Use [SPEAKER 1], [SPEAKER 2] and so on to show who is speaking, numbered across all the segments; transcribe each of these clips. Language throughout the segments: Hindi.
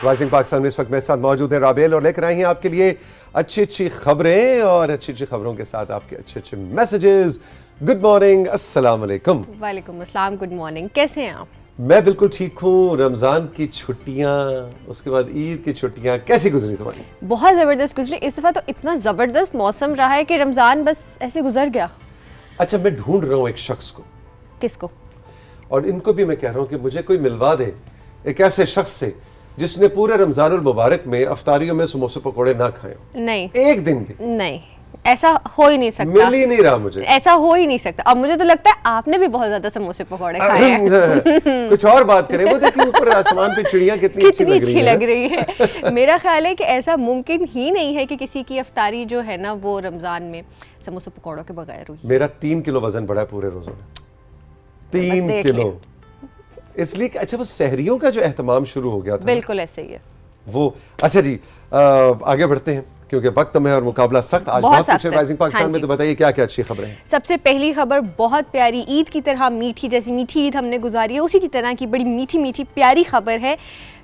[SPEAKER 1] राइजिंग पाकिस्तान में इस वक्त मेरे साथ मौजूद है राबेल और लेकर आई हैं आपके लिए अच्छी अच्छी खबरें और अच्छी अच्छी खबरों के साथ आपके अच्छे अच्छे मैसेजेस। गुड मॉर्निंग, अस्सलाम वालेकुम।
[SPEAKER 2] वालेकुम अस्सलाम, गुड मॉर्निंग, कैसे हैं आप?
[SPEAKER 1] मैं बिल्कुल ठीक हूँ। रमज़ान की छुट्टियाँ, उसके बाद ईद की छुट्टियाँ कैसी गुजरी तुम्हारी?
[SPEAKER 2] बहुत ज़बरदस्त गुजरी। इस दफ़ा तो इतना ज़बरदस्त मौसम रहा है कि रमज़ान बस ऐसे गुजर गया।
[SPEAKER 1] अच्छा, मैं ढूंढ रहा हूँ एक शख्स को।
[SPEAKER 2] किसको?
[SPEAKER 1] और इनको भी मैं कह रहा हूँ कि मुझे कोई मिलवा दे एक ऐसे शख्स से जिसने पूरे रमज़ानुल मुबारक में अफ्तारियों में समोसे पकौड़े ना खाए।
[SPEAKER 2] नहीं, एक
[SPEAKER 1] दिन भी
[SPEAKER 2] नहीं, ऐसा हो ही नहीं सकता।
[SPEAKER 1] मिल ही नहीं रहा मुझे,
[SPEAKER 2] ऐसा हो ही नहीं सकता। अब मुझे तो लगता है आपने भी बहुत ज्यादा समोसे पकौड़े खाए हैं।
[SPEAKER 1] कुछ और बात करें, वो देखिए ऊपर आसमान पे चिड़ियां कितनी अच्छी लग रही
[SPEAKER 2] है। मेरा ख्याल है कि ऐसा मुमकिन ही नहीं है कि किसी की अफ्तारी जो है ना वो रमजान में समोसे पकौड़ों के बगैर हुई।
[SPEAKER 1] मेरा 3 किलो वजन बढ़ा है पूरे रोजों में, 3 किलो। इसलिए अच्छा, वो सहरियों का जो एहतमाम शुरू हो गया था,
[SPEAKER 2] बिल्कुल ऐसे ही है वो।
[SPEAKER 1] अच्छा जी, आगे बढ़ते हैं क्योंकि वक्त में और मुकाबला सख्त। आज बहुत कुछ है राइजिंग पाकिस्तान में, तो बताइए क्या क्या अच्छी खबरें हैं?
[SPEAKER 2] सबसे पहली खबर बहुत प्यारी, ईद की तरह मीठी, जैसी मीठी ईद हमने गुजारी है उसी की तरह की बड़ी मीठी मीठी प्यारी खबर है।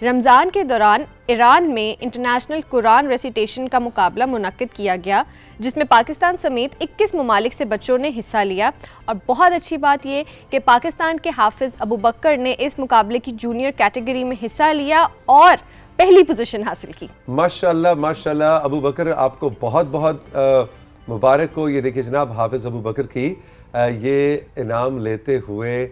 [SPEAKER 2] रमज़ान के दौरान ईरान में इंटरनेशनल कुरान रेसिटेशन का मुकाबला मुनक्किद किया गया, जिसमें पाकिस्तान समेत 21 ममालिक से बच्चों ने हिस्सा लिया। और बहुत अच्छी बात यह कि पाकिस्तान के हाफिज़ अबू बकर ने इस मुकाबले की जूनियर कैटेगरी में हिस्सा लिया और पहली पोजीशन हासिल की।
[SPEAKER 1] माशाल्लाह माशाल्लाह, अबू बकर आपको बहुत बहुत मुबारक हो। ये देखिए जनाब, हाफिज अबू बकर की ये इनाम लेते हुए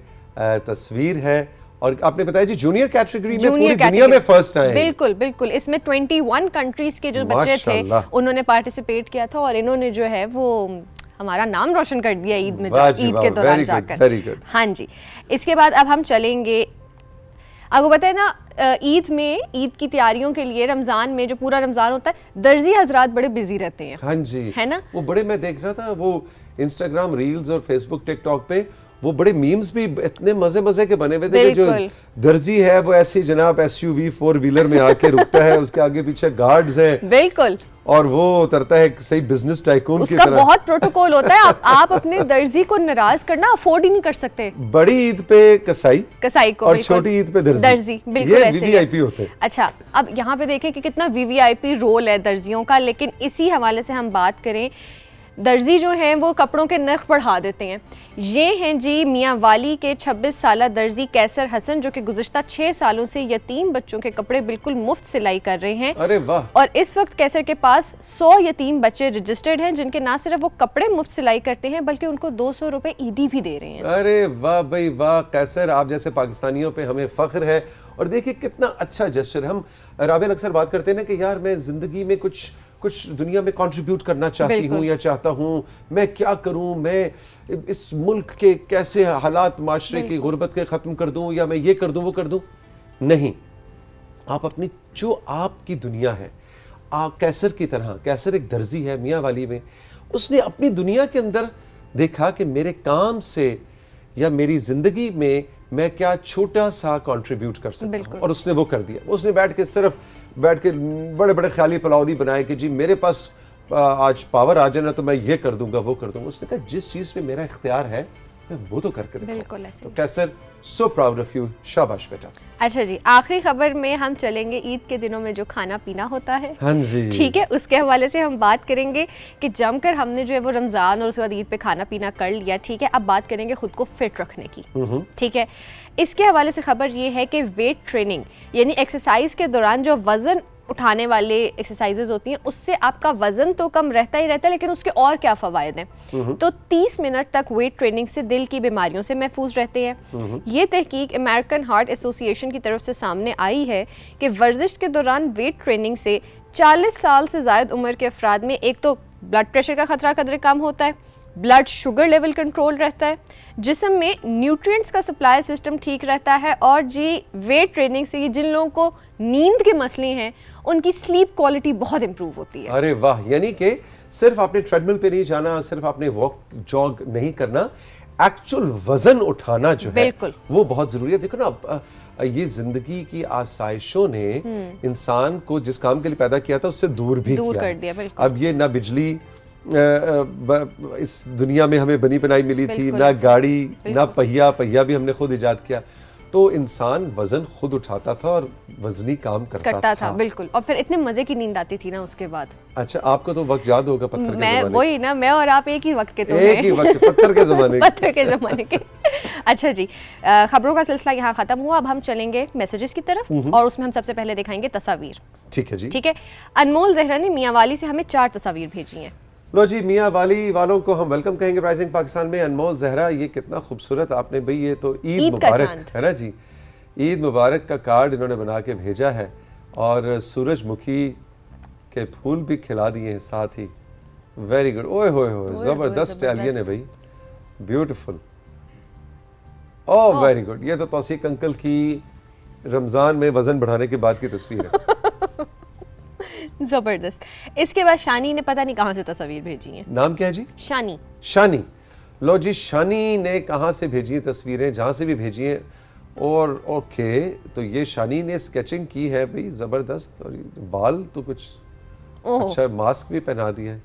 [SPEAKER 1] तस्वीर है। और आपने बताया जी जूनियर कैटेगरी में पूरी दुनिया में फर्स्ट आए।
[SPEAKER 2] बिल्कुल बिल्कुल, इसमें 21 कंट्रीज के जो बच्चे थे उन्होंने पार्टिसिपेट किया था और इन्होंने जो है वो हमारा नाम रोशन कर दिया ईद में, ईद के दौरान जाकर। हाँ जी, इसके बाद अब हम चलेंगे, आपको पता है ना ईद में, ईद की तैयारियों के लिए रमजान में जो पूरा रमजान होता है, दर्जी हजरात बड़े बिजी रहते हैं।
[SPEAKER 1] हाँ जी,
[SPEAKER 2] है ना। वो
[SPEAKER 1] बड़े, मैं देख रहा था वो इंस्टाग्राम रील्स और फेसबुक टिकटॉक पे वो बड़े मीम्स भी इतने मजे मजे के बने हुए थे। जो दर्जी है वो ऐसी जनाब SUV 4 व्हीलर में आके रुकता है, उसके आगे पीछे गार्ड्स हैं,
[SPEAKER 2] बिल्कुल,
[SPEAKER 1] और वो उतरता है सही बिजनेस टाइकून की तरह।
[SPEAKER 2] उसका बहुत प्रोटोकॉल होता है। आप अपने दर्जी को नाराज करना अफोर्ड ही नहीं कर सकते।
[SPEAKER 1] बड़ी ईद पे कसाई को
[SPEAKER 2] और
[SPEAKER 1] छोटी ईद पे दर्जी,
[SPEAKER 2] बिल्कुल ऐसे
[SPEAKER 1] VVIP होते हैं।
[SPEAKER 2] अच्छा, अब यहाँ पे देखें कि कितना VVIP रोल है दर्जियों का। लेकिन इसी हवाले से हम बात करें, दर्जी जो हैं वो कपड़ों के नर्ख बढ़ा देते हैं। ये हैं जी मियाँ वाली के 26 साला दर्जी कैसर हसन, जो कि गुज़िश्ता 6 सालों से यतीम बच्चों के कपड़े बिल्कुल मुफ्त सिलाई कर रहे हैं।
[SPEAKER 1] अरे वाह।
[SPEAKER 2] और इस वक्त कैसर के पास 100 यतीम बच्चे रजिस्टर्ड हैं, जिनके ना सिर्फ वो कपड़े मुफ्त सिलाई करते हैं बल्कि उनको 200 रुपए ईदी भी दे रहे हैं।
[SPEAKER 1] अरे वाह भाई वाह, कैसर आप जैसे पाकिस्तानियों पे हमें फख्र है। और देखिए कितना अच्छा जेस्चर। हम राबेल अक्सर बात करते हैं ना कि यार मैं जिंदगी में कुछ दुनिया में कंट्रीब्यूट करना चाहती हूँ या चाहता हूँ, मैं क्या करूँ, मैं इस मुल्क के कैसे हालात माशरे की गुर्बत के ख़त्म कर दूँ, या मैं ये कर दूँ वो कर दूँ। नहीं, आप अपनी जो आपकी दुनिया है, आप कैसर की तरह, कैसर एक दर्जी है मियाँ वाली में, उसने अपनी दुनिया के अंदर देखा कि मेरे काम से या मेरी ज़िंदगी में मैं क्या छोटा सा कंट्रीब्यूट कर सकता हूँ, और उसने वो कर दिया। उसने बैठ के बड़े बड़े ख्याली पलावनी बनाए कि जी मेरे पास आज पावर आ जाए ना तो मैं ये कर दूंगा वो कर दूंगा। उसने कहा जिस चीज़ पे मेरा इख्तियार है मैं वो तो करके दिखाऊं।
[SPEAKER 2] बिल्कुल ऐसे।
[SPEAKER 1] तो कैसर, सो प्राउड ऑफ यू, शाबाश बेटा।
[SPEAKER 2] अच्छा जी, आखिरी खबर में हम चलेंगे ईद के दिनों में जो खाना पीना होता है।
[SPEAKER 1] हाँ जी,
[SPEAKER 2] ठीक है, उसके हवाले से हम बात करेंगे कि जमकर हमने जो है वो रमज़ान और उसके बाद ईद पे खाना पीना कर लिया। ठीक है, अब बात करेंगे खुद को फिट रखने की। ठीक है, इसके हवाले से खबर ये है कि वेट ट्रेनिंग यानी एक्सरसाइज के दौरान जो वजन उठाने वाले एक्सरसाइजेज होती हैं उससे आपका वजन तो कम रहता ही रहता है, लेकिन उसके और क्या फ़वायद हैं। तो 30 मिनट तक वेट ट्रेनिंग से दिल की बीमारियों से महफूज रहते हैं। ये तहकीक अमेरिकन हार्ट एसोसिएशन की तरफ से सामने आई है कि वर्जिश के दौरान वेट ट्रेनिंग से 40 साल से ज़ायद उम्र के अफराद में एक तो ब्लड प्रेशर का खतरा कदरे कम होता है, ब्लड शुगर लेवल कंट्रोल रहता है, जिस्म में न्यूट्रिएंट्स का सप्लाई सिस्टम ठीक रहता है, और जी वेट ट्रेनिंग से जिन लोगों को नींद के मसले हैं उनकी स्लीप क्वालिटी बहुत इंप्रूव होती है।
[SPEAKER 1] अरे वाह, यानी कि सिर्फ आपने ट्रेडमिल पे नहीं जाना, सिर्फ आपने वॉक जॉग नहीं करना, एक्चुअल वजन उठाना जो है वो बहुत जरूरी है। देखो ना, ये जिंदगी की आसाइशों ने इंसान को जिस काम के लिए पैदा किया था उससे दूर कर दिया। अब ये ना बिजली इस दुनिया में हमें बनी बनाई मिली थी, ना गाड़ी, ना पहिया भी हमने खुद इजाद किया। तो इंसान वजन खुद उठाता था और वजनी काम करता था।
[SPEAKER 2] बिल्कुल। और फिर इतने मजे की नींद आती थी ना उसके बाद।
[SPEAKER 1] अच्छा, आपको तो वक्त याद होगा पत्थर के ज़माने।
[SPEAKER 2] वही ना, मैं और आप एक ही वक्त के तो
[SPEAKER 1] एक ही वक्त, पत्थर के ज़माने
[SPEAKER 2] पत्थर के ज़माने के। अच्छा जी, खबरों का सिलसिला यहाँ खत्म हुआ। अब हम चलेंगे मैसेजेस की तरफ और उसमें हम सबसे पहले दिखाएंगे तस्वीर।
[SPEAKER 1] ठीक है जी।
[SPEAKER 2] ठीक है, अनमोल जहरा ने मियां वाली से हमें 4 तस्वीर भेजी हैं।
[SPEAKER 1] लो जी, मियाँ वाली वालों को हम वेलकम कहेंगे राइजिंग पाकिस्तान में। अनमोल जहरा, ये कितना खूबसूरत आपने भाई, ये तो ईद मुबारक है ना जी, ईद मुबारक का कार्ड इन्होंने बना के भेजा है और सूरजमुखी के फूल भी खिला दिए हैं साथ ही। वेरी गुड, ओए होए होए, जबरदस्त स्टाइलियन है भाई, ब्यूटीफुल। ओह वेरी गुड, ये तो तौसीक अंकल की रमजान में वजन बढ़ाने के बाद की तस्वीर है।
[SPEAKER 2] जबरदस्त। इसके बाद शानी ने पता नहीं कहां से तस्वीर भेजी है।
[SPEAKER 1] नाम क्या है जी?
[SPEAKER 2] शानी।
[SPEAKER 1] शानी, लो जी, शानी ने कहां से भेजी है तस्वीरें? जहां से भी भेजी हैं। और ओके, तो ये शानी ने स्केचिंग की है भाई, जबरदस्त। और बाल तो कुछ अच्छा, मास्क भी पहना दिया है।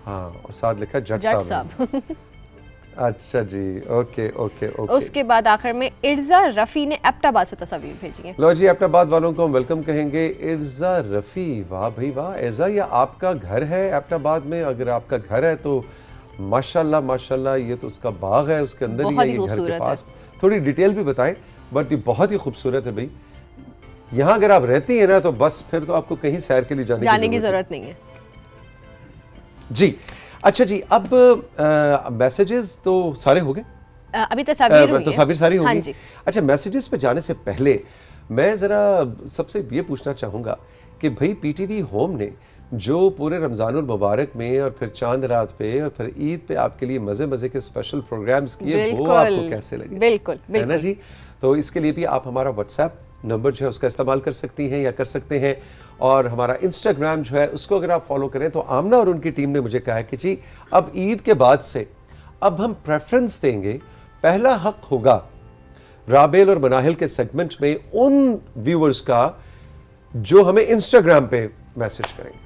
[SPEAKER 1] हाँ, और साथ लिखा जट साहब। अच्छा जी, ओके ओके ओके।
[SPEAKER 2] उसके बाद आखिर में इर्जा रफी ने एबटाबाद से तस्वीर भेजी है।
[SPEAKER 1] लो जी, एबटाबाद वालों को हम वेलकम कहेंगे। इर्जा रफी, वाह भाई वाह। इर्जा, ये आपका घर है एबटाबाद में? अगर आपका घर है तो माशाल्लाह माशाल्लाह, ये तो उसका बाग है, उसके अंदर ही है, ये घर के पास। थोड़ी डिटेल भी बताएं, बट ये बहुत ही खूबसूरत है भाई। यहाँ अगर आप रहती हैं ना तो बस फिर तो आपको कहीं सैर के लिए जाने की जरूरत नहीं है जी। अच्छा जी, अब मैसेजेस तो सारे हो गए,
[SPEAKER 2] अभी तस्वीर
[SPEAKER 1] सारी हो गई। अच्छा, मैसेजेस पे जाने से पहले मैं जरा सबसे ये पूछना चाहूंगा कि भाई पीटीवी होम ने जो पूरे रमजानुल मुबारक में और फिर चांद रात पे और फिर ईद पे आपके लिए मजे मजे के स्पेशल प्रोग्राम्स किए, वो आपको कैसे लगे?
[SPEAKER 2] बिल्कुल
[SPEAKER 1] है ना जी। तो इसके लिए भी आप हमारा व्हाट्सएप नंबर जो है उसका इस्तेमाल कर सकती हैं या कर सकते हैं, और हमारा इंस्टाग्राम जो है उसको अगर आप फॉलो करें तो आमना और उनकी टीम ने मुझे कहा है कि जी अब ईद के बाद से अब हम प्रेफरेंस देंगे, पहला हक होगा राबेल और मनाहिल के सेगमेंट में उन व्यूअर्स का जो हमें इंस्टाग्राम पे मैसेज करेंगे।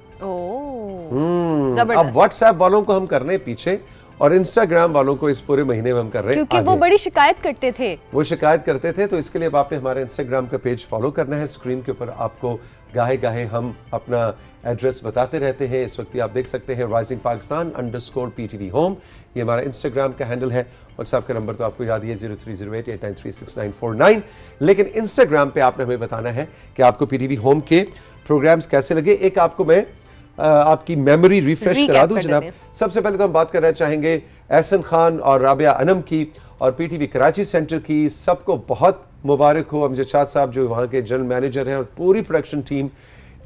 [SPEAKER 1] अब व्हाट्सएप वालों को हम कर रहे हैं पीछे और इंस्टाग्राम वालों को इस पूरे महीने में हम कर रहे हैं,
[SPEAKER 2] क्योंकि वो बड़ी शिकायत करते थे।
[SPEAKER 1] वो शिकायत करते थे, तो इसके लिए अब आपने हमारे इंस्टाग्राम का पेज फॉलो करना है। स्क्रीन के ऊपर आपको गाहे गाहे हम अपना एड्रेस बताते रहते हैं। इस वक्त भी आप देख सकते हैं राइजिंग पाकिस्तान _PTV होम, ये हमारा इंस्टाग्राम का हैंडल है। व्हाट्सएप का नंबर तो आपको याद ही है 030889369949। लेकिन इंस्टाग्राम पे आपने हमें बताना है कि आपको पीटीवी होम के प्रोग्राम्स कैसे लगे। एक आपको मैं आपकी मेमोरी रिफ्रेश करा दूं जनाब। सबसे पहले तो हम बात करना चाहेंगे एहसन खान और राबिया अनम की और पीटीवी कराची सेंटर की। सबको बहुत मुबारक हो। अमजद शाह साहब जो वहाँ के जनरल मैनेजर हैं और पूरी प्रोडक्शन टीम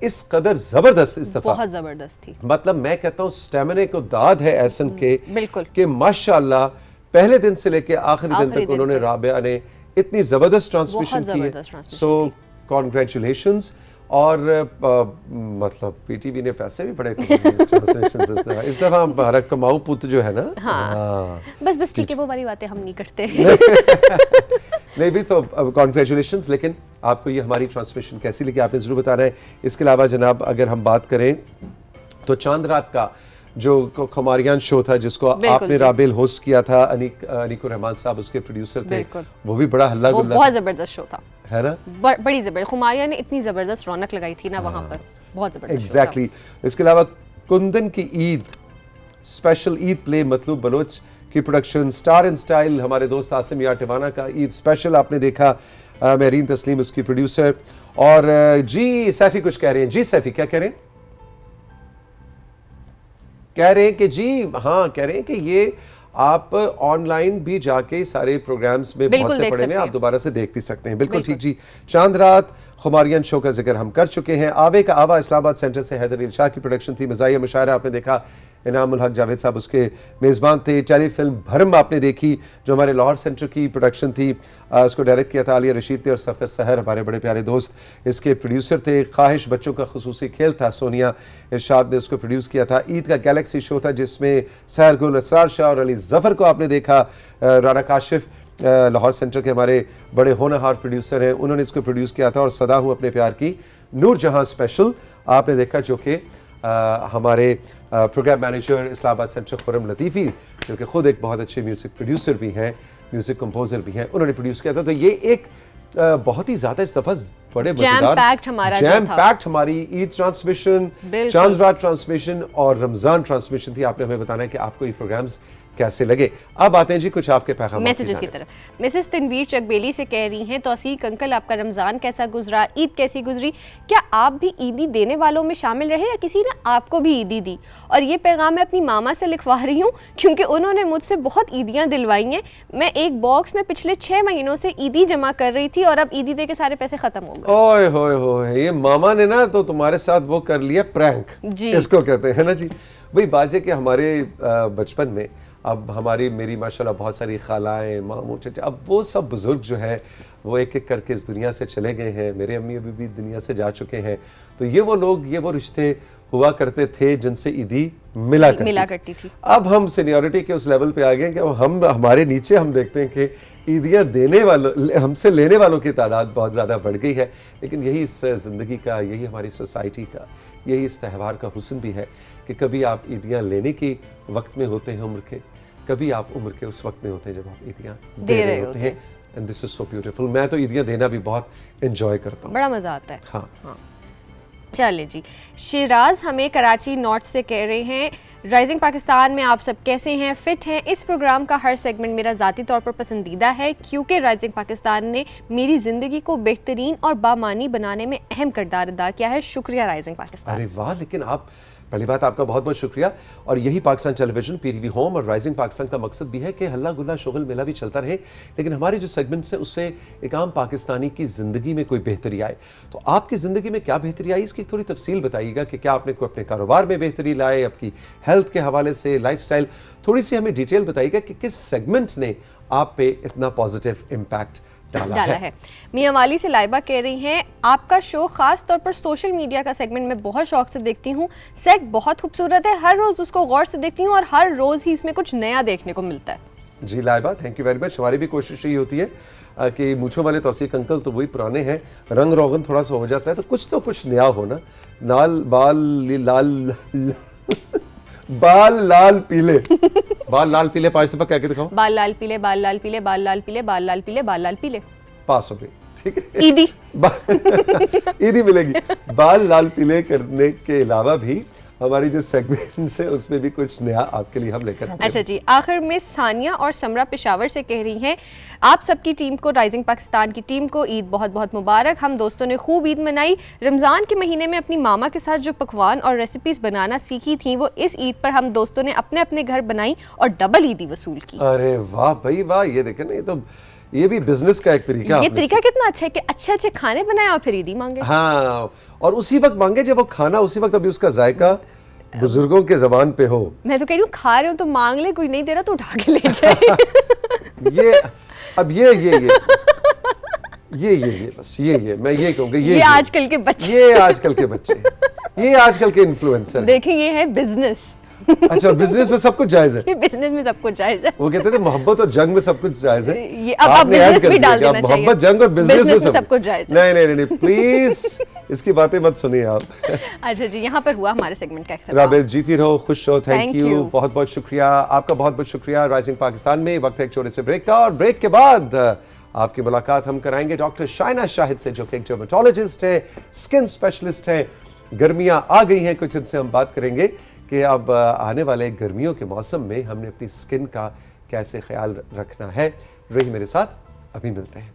[SPEAKER 1] इस कदर जबरदस्त, इस दफा
[SPEAKER 2] बहुत जबरदस्त थी।
[SPEAKER 1] मतलब मैं कहता हूँ स्टेमिना को दाद है एहसन के,
[SPEAKER 2] बिल्कुल,
[SPEAKER 1] कि माशाल्लाह पहले दिन से लेके आखिरी दिन तक उन्होंने राबिया ने इतनी जबरदस्त ट्रांसमिशन की है। सो कॉन्ग्रेचुलेशंस। और मतलब पीटीवी ने पैसे भी बड़े इस दफा हमारा कमाऊ पुत जो है ना।
[SPEAKER 2] हाँ। बस ठीक है, वो वाली बातें हम नहीं करते।
[SPEAKER 1] नहीं भी तो कॉन्ग्रेचुलेशंस। लेकिन आपको ये हमारी ट्रांसमिशन कैसी लगी आपने जरूर बताना है। इसके अलावा जनाब अगर हम बात करें तो चांद रात का जो खुमारियान शो था जिसको आपने राबेल होस्ट किया था, अनीकुर रहमान साहब उसके प्रोड्यूसर थे, वो भी बड़ा हल्ला गुल्ला,
[SPEAKER 2] बहुत जबरदस्त शो था,
[SPEAKER 1] है ना?
[SPEAKER 2] बड़ी जबरदस्त। खुमारिया ने इतनी जबरदस्त रौनक लगाई थी ना वहां पर, बहुत जबरदस्त।
[SPEAKER 1] एग्जैक्टली। इसके अलावा कुंदन की ईद स्पेशल ईद प्ले मतलूब बलोच की प्रोडक्शन, स्टार इन स्टाइल हमारे दोस्त आसिम यार टिवाना का ईद स्पेशल आपने देखा, महरीन तस्लीम उसकी प्रोड्यूसर। और जी सैफी कुछ कह रहे हैं। जी सैफी क्या कह रहे हैं? कह रहे हैं कि जी हाँ, कह रहे हैं कि ये आप ऑनलाइन भी जाके सारे प्रोग्राम्स में बहुत से पड़े हुए आप दोबारा से देख भी सकते हैं। बिल्कुल ठीक जी। चांद रात खुमारियन शो का जिक्र हम कर चुके हैं। आवे का आवा इस्लामाबाद सेंटर से हैदर अली शाह की प्रोडक्शन थी। मज़ाहिया मुशायरा आपने देखा, इनामुल हक जावेद साहब उसके मेज़बान थे। टेलीफिल्म भरम आपने देखी जो हमारे लाहौर सेंटर की प्रोडक्शन थी, उसको डायरेक्ट किया था आलिया रशीद ने और सफ़र सहर हमारे बड़े प्यारे दोस्त इसके प्रोड्यूसर थे। ख्वाहिश बच्चों का खुसूसी खेल था, सोनिया इरशाद ने उसको प्रोड्यूस किया था। ईद का गैलेक्सी शो था जिसमें सहर गुल, असरार शाह और अली ज़फ़र को आपने देखा। राना काशिफ लाहौर सेंटर के हमारे बड़े होनहार प्रोड्यूसर हैं, उन्होंने इसको प्रोड्यूस किया था। और सदा हूँ अपने प्यार की नूर जहां स्पेशल आपने देखा जो कि हमारे programme manager Islamabad centre Khurram Latifi जो कि खुद एक बहुत अच्छे म्यूज़िक प्रोड्यूसर भी हैं, म्यूज़िक कंपोज़र भी हैं, उन्होंने प्रोड्यूस किया था। तो ये एक बहुत ही ज्यादा इस दफा बड़े
[SPEAKER 2] जैम पैक्ड हमारा
[SPEAKER 1] जैम पैक्ड हमारी ईद ट्रांसमिशन, चांद रात ट्रांसमिशन और रमजान ट्रांसमिशन थी। आपने हमें बताना है कि आपको ये प्रोग्राम्स कैसे लगे। अब आते हैं जी कुछ आपके पैगाम
[SPEAKER 2] मैसेजेस की तरफ। मिसेस तनवीर चकबेली से कह रही हैं, तौसीक अंकल आपका रमज़ान कैसा गुजरा, ईद कैसी गुजरी, क्या आप भी ईदी देने वालों में शामिल रहे या किसी ने आपको भी ईदी दी? और ये पैगाम मैं अपनी मामा से लिखवा रही हूँ क्योंकि उन्होंने मुझसे बहुत ईदियाँ दिलवाई हैं। मैं एक बॉक्स में पिछले 6 महीनों से ईदी जमा कर रही थी और अब ईदी दे के सारे पैसे खत्म हो गए।
[SPEAKER 1] ओए होए होए, ये मामा ने ना तो तुम्हारे साथ वो कर लिया प्रैंक, इसको कहते हैं ना जी। भाई बात है कि हमारे बचपन में अब मेरी माशाल्लाह बहुत सारी खालाएं, मामू, चचा, अब वो सब बुजुर्ग जो है वो एक एक करके इस दुनिया से चले गए हैं। मेरे अम्मी अभी भी दुनिया से जा चुके हैं। तो ये वो लोग, ये वो रिश्ते हुआ करते थे जिनसे ईदी मिला करती थी। अब हम सीनियरिटी के उस लेवल पे आ गए कि हम हमारे नीचे हम देखते हैं कि ईदियाँ देने वालों, हमसे लेने वालों की तादाद बहुत ज़्यादा बढ़ गई है। लेकिन यही इस ज़िंदगी का, यही हमारी सोसाइटी का, यही इस त्यौहार का हुस्न भी है कि कभी आप ईदियाँ लेने के वक्त में होते हैं उम्र के, कभी आप उम्र के उस वक्त में होते हैं जब आप ईदियाँ दे रहे होते हैं। And this is so beautiful. मैं तो ईदियाँ देना भी बहुत एंजॉय करता हूँ,
[SPEAKER 2] बड़ा मजा आता है।
[SPEAKER 1] हाँ।
[SPEAKER 2] चले जी, शिराज हमें कराची नॉर्थ से कह रहे हैं, राइजिंग पाकिस्तान में आप सब कैसे हैं, फिट हैं? इस प्रोग्राम का हर सेगमेंट मेरा ज़ाती तौर पर पसंदीदा है क्योंकि राइजिंग पाकिस्तान ने मेरी ज़िंदगी को बेहतरीन और बामानी बनाने में अहम किरदार अदा किया है। शुक्रिया राइजिंग पाकिस्तान।
[SPEAKER 1] अरे वाह, लेकिन आप, पहली बात आपका बहुत बहुत शुक्रिया। और यही पाकिस्तान टेलीविजन, पीटीवी होम और राइजिंग पाकिस्तान का मकसद भी है कि हल्ला गुल्ला शुगल मेला भी चलता रहे, लेकिन हमारे जो सेगमेंट्स हैं उससे एक आम पाकिस्तानी की ज़िंदगी में कोई बेहतरी आए। तो आपकी ज़िंदगी में क्या बेहतरी आई, इसकी थोड़ी तफसील बताइएगा कि क्या आपने कोई अपने कारोबार में बेहतरी लाए, आपकी हेल्थ के हवाले से, लाइफस्टाइल, थोड़ी सी हमें डिटेल बताइएगा कि किस सेगमेंट ने आप पे इतना पॉजिटिव इम्पैक्ट डाला है।
[SPEAKER 2] मियां वाली से लाइबा कह रही हैं, आपका शो खास तौर पर सोशल मीडिया का सेगमेंट मैं बहुत शौक से देखती हूँ। सेट बहुत खूबसूरत है, हर रोज उसको गौर से देखती हूँ और हर रोज ही इसमें कुछ नया देखने को मिलता है।
[SPEAKER 1] जी Laiba, thank you very much. हमारी भी कोशिश यही होती है कि मूंछों वाले तौसीक अंकल तो वही पुराने हैं, रंग रोगन थोड़ा सा हो जाता है तो कुछ नया होना। बाल लाल पीले बाल लाल पीले 5 दफा कह के दिखाओ।
[SPEAKER 2] बाल लाल पीले, बाल लाल पीले, बाल लाल पीले, बाल लाल पीले, बाल लाल पीले।
[SPEAKER 1] पास हो गई, ठीक है।
[SPEAKER 2] ईदी
[SPEAKER 1] ईदी मिलेगी। बाल लाल पीले करने के अलावा भी हमारी जो सेगमेंट्स है उसमें भी कुछ नया आपके लिए हम लेकर आते हैं।
[SPEAKER 2] अच्छा जी, आखिर में सानिया और समरा पेशावर से कह रही हैं, आप सबकी टीम को, राइजिंग पाकिस्तान की टीम को ईद बहुत बहुत मुबारक। हम दोस्तों ने खूब ईद मनाई। रमज़ान के महीने में अपनी मामा के साथ जो पकवान और रेसिपीज बनाना सीखी थी वो इस ईद पर हम दोस्तों ने अपने अपने घर बनाई और डबल ईदी वसूल की।
[SPEAKER 1] अरे वाह भाई वाह, ये देखें ना, ये भी बिजनेस का एक तरीका।
[SPEAKER 2] ये तरीका कितना अच्छा है कि अच्छे अच्छे खाने बनाए और फिर ईदी मांगे।
[SPEAKER 1] हाँ, और उसी वक्त मांगे जब वो खाना उसी वक्त अभी उसका जायका बुजुर्गों के जबान पे हो। मैं
[SPEAKER 2] तो कह रही हूँ खा रहे हो तो मांग ले, कोई नहीं दे रहा तो उठा के ले जाए।
[SPEAKER 1] ये अब ये बस ये मैं ये कहूँगा, ये
[SPEAKER 2] आजकल के बच्चे,
[SPEAKER 1] ये आजकल के इन्फ्लुएंसर।
[SPEAKER 2] देखिए ये है बिजनेस।
[SPEAKER 1] अच्छा, बिजनेस में सब कुछ जायज है।
[SPEAKER 2] बिजनेस में सब कुछ जायज है।
[SPEAKER 1] वो कहते थे मोहब्बत और जंग में सब कुछ जायज है।
[SPEAKER 2] ये अब बिजनेस भी डाल देना चाहिए।
[SPEAKER 1] मोहब्बत, जंग और बिजनेस में सब
[SPEAKER 2] कुछ जायज है।
[SPEAKER 1] नहीं, प्लीज इसकी बातें मत सुनिए आप।
[SPEAKER 2] अच्छा जी, यहाँ पर हुआ हमारे सेगमेंट का इख्तिताम।
[SPEAKER 1] राबेल, जीती रहो, खुश रहो। थैंक यू, बहुत बहुत शुक्रिया आपका, बहुत बहुत शुक्रिया। राइजिंग पाकिस्तान में वक्त है एक छोटे से ब्रेक का, और ब्रेक के बाद आपकी मुलाकात हम कराएंगे डॉक्टर शाइना शाहिद से, जो कि एक डर्मेटोलॉजिस्ट है, स्किन स्पेशलिस्ट है। गर्मियां आ गई हैं, कुछ इनसे हम बात करेंगे कि अब आने वाले गर्मियों के मौसम में हमने अपनी स्किन का कैसे ख्याल रखना है। रही मेरे साथ, अभी मिलते हैं।